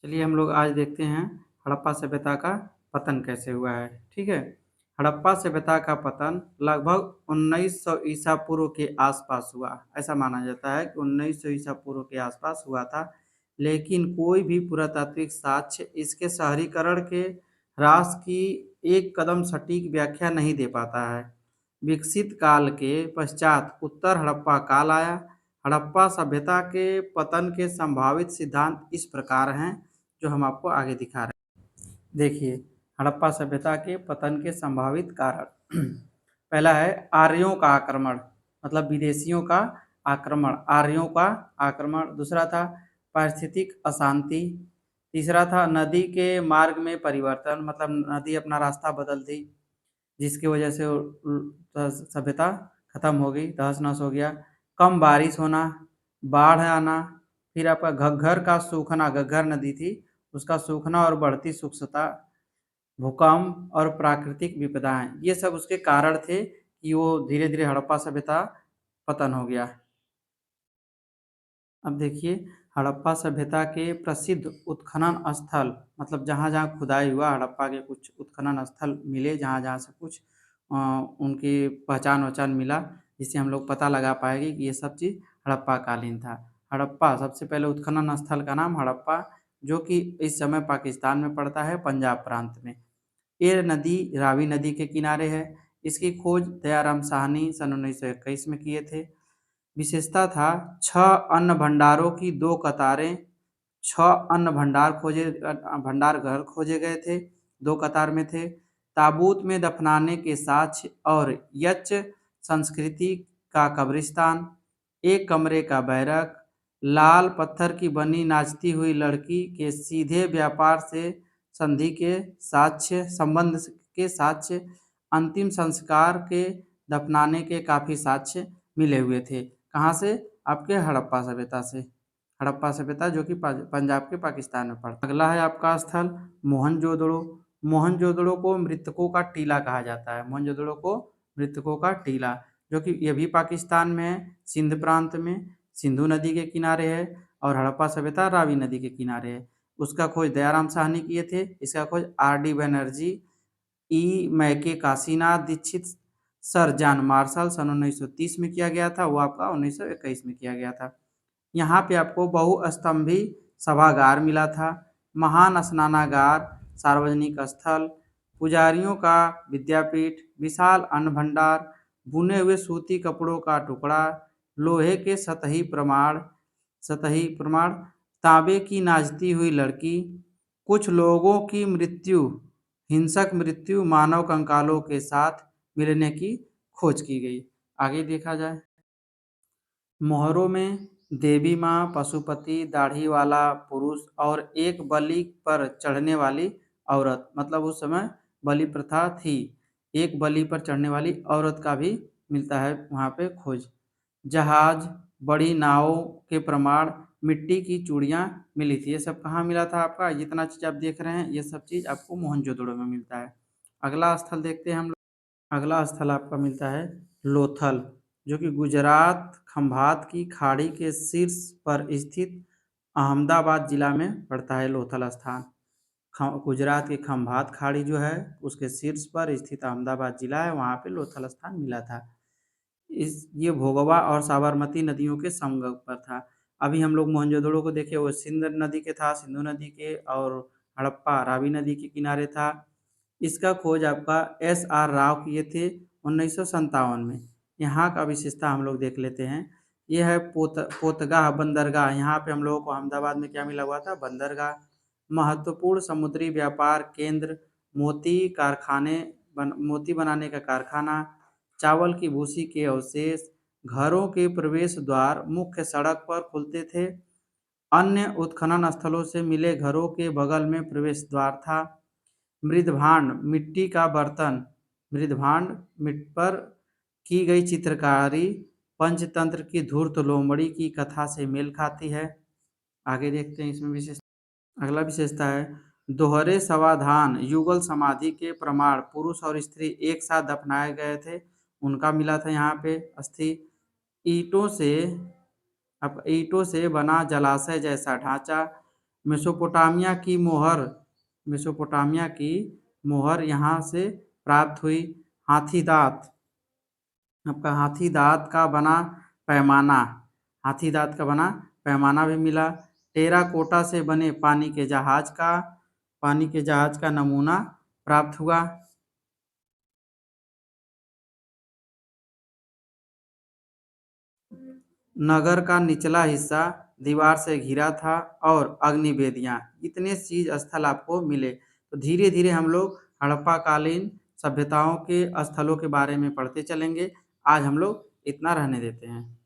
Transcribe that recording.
चलिए हम लोग आज देखते हैं हड़प्पा सभ्यता का पतन कैसे हुआ है। ठीक है। हड़प्पा सभ्यता का पतन लगभग 1900 ईसा पूर्व के आसपास हुआ। ऐसा माना जाता है कि 1900 ईसा पूर्व के आसपास हुआ था, लेकिन कोई भी पुरातात्विक साक्ष्य इसके शहरीकरण के ह्रास की एक कदम सटीक व्याख्या नहीं दे पाता है। विकसित काल के पश्चात उत्तर हड़प्पा काल आया। हड़प्पा सभ्यता के पतन के संभावित सिद्धांत इस प्रकार हैं, जो हम आपको आगे दिखा रहे हैं। देखिए, हड़प्पा सभ्यता के पतन के संभावित कारण। पहला है आर्यों का आक्रमण, मतलब विदेशियों का आक्रमण, आर्यों का आक्रमण। दूसरा था पारिस्थितिक अशांति। तीसरा था नदी के मार्ग में परिवर्तन, मतलब नदी अपना रास्ता बदल दी, जिसकी वजह से सभ्यता खत्म हो गई, तहस-नहस हो गया। कम बारिश होना, बाढ़ आना, फिर आपका घग्गर का सूखना, घग्गर नदी थी, उसका सूखना और बढ़ती शुष्कता, भूकंप और प्राकृतिक विपदाएँ, ये सब उसके कारण थे कि वो धीरे-धीरे हड़प्पा सभ्यता पतन हो गया। अब देखिए, हड़प्पा सभ्यता के प्रसिद्ध उत्खनन स्थल, मतलब जहाँ-जहाँ खुदाई हुआ, हड़प्पा के कुछ उत्खनन स्थल मिले, जहाँ-जहाँ से कुछ उनकी पहचान-वहचान मिला, जिससे हम लोग पता लगा पाएँगे कि ये सब चीज़ हड़प्पा कालीन था। हड़प्पा सबसे पहले उत्खनन स्थल का नाम हड़प्पा, जो कि इस समय पाकिस्तान में पड़ता है, पंजाब प्रांत में। ये नदी रावी नदी के किनारे है। इसकी खोज दयाराम साहनी सन 1921 में किए थे। विशेषता था 6 अन्न भंडारों की 2 कतारें, 6 अन्न भंडार घर खोजे गए थे, 2 कतार में थे। ताबूत में दफनाने के साक्ष्य और यच्च संस्कृति का कब्रिस्तान, एक कमरे का बैरक, लाल पत्थर की बनी नाचती हुई लड़की के सीधे व्यापार से संबंध के साक्ष्य, अंतिम संस्कार के दफनाने के काफ़ी साक्ष्य मिले हुए थे। कहाँ से? आपके हड़प्पा सभ्यता से। हड़प्पा सभ्यता जो कि पंजाब के पाकिस्तान में पड़ता है। अगला है आपका स्थल मोहनजोदड़ो। मोहनजोदड़ो को मृतकों का टीला कहा जाता है। मोहनजोदड़ो को मृतकों का टीला, जो कि ये भी पाकिस्तान में है, सिंध प्रांत में, सिंधु नदी के किनारे है, और हड़प्पा सभ्यता रावी नदी के किनारे है। उसका खोज दयाराम साहनी किए थे। इसका खोज R D Banerjee, E Mackay Kashinath Dikshit, sir John Marshall सन 1930 में किया गया था। वो आपका 1921 में किया गया था। यहाँ पे आपको बहुस्तंभी सभागार मिला था, महान स्नानागार, सार्वजनिक स्थल, पुजारियों का विद्यापीठ, विशाल अन्न भंडार, बुने हुए सूती कपड़ों का टुकड़ा, लोहे के सतही प्रमाण, तांबे की नाचती हुई लड़की, कुछ लोगों की मृत्यु, हिंसक मृत्यु मानव कंकालों के साथ मिलने की खोज की गई। आगे देखा जाए, मोहरों में देवी माँ, पशुपति, दाढ़ी वाला पुरुष और एक बलि पर चढ़ने वाली औरत, मतलब उस समय बलि प्रथा थी। एक बलि पर चढ़ने वाली औरत का भी मिलता है वहाँ पे खोज। जहाज, बड़ी नावों के प्रमाण, मिट्टी की चूड़ियाँ मिली थी। ये सब कहाँ मिला था आपका? जितना चीज़ आप देख रहे हैं, ये सब चीज़ आपको मोहनजोदड़ो में मिलता है। अगला स्थल देखते हैं हम लोग। अगला स्थल आपका मिलता है लोथल, जो कि गुजरात खंभात की खाड़ी के शीर्ष पर स्थित अहमदाबाद जिला में पड़ता है। लोथल स्थान गुजरात की खंभात खाड़ी जो है, उसके शीर्ष पर स्थित अहमदाबाद जिला है, वहाँ पे लोथल स्थान मिला था। ये भोगवा और साबरमती नदियों के संगम पर था। अभी हम लोग मोहनजोदड़ो को देखे, वो सिंध नदी के था, सिंधु नदी के, और हड़प्पा रावी नदी के किनारे था। इसका खोज आपका एस आर राव किए थे 1957 में। यहाँ का विशेषता हम लोग देख लेते हैं। ये है पोतगाह बंदरगाह। यहाँ पे हम लोगों को अहमदाबाद में क्या मिला हुआ था? बंदरगाह। महत्वपूर्ण समुद्री व्यापार केंद्र, मोती बनाने का कारखाना, चावल की भूसी के अवशेष, घरों के प्रवेश द्वार मुख्य सड़क पर खुलते थे। अन्य उत्खनन स्थलों से मिले घरों के बगल में प्रवेश द्वार था। मृदभांड, मिट्टी का बर्तन, मृदभांड मिट पर की गई चित्रकारी पंचतंत्र की धूर्त लोमड़ी की कथा से मेल खाती है। आगे देखते हैं इसमें विशेष। अगला विशेषता है दोहरे समाधान युगल समाधि के प्रमाण, पुरुष और स्त्री एक साथ दफनाए गए थे, उनका मिला था यहाँ पे अस्थि। ईंटों से ईंटों से बना जलाशय जैसा ढांचा, मेसोपोटामिया की मोहर मेसोपोटामिया की मोहर यहाँ से प्राप्त हुई। हाथी दाँत आपका हाथी दाँत का बना पैमाना भी मिला। टेराकोटा से बने पानी के जहाज का नमूना प्राप्त हुआ। नगर का निचला हिस्सा दीवार से घिरा था और अग्निवेदियाँ, इतने चीज स्थल आपको मिले। तो धीरे धीरे हम लोग हड़प्पा कालीन सभ्यताओं के स्थलों के बारे में पढ़ते चलेंगे। आज हम लोग इतना रहने देते हैं।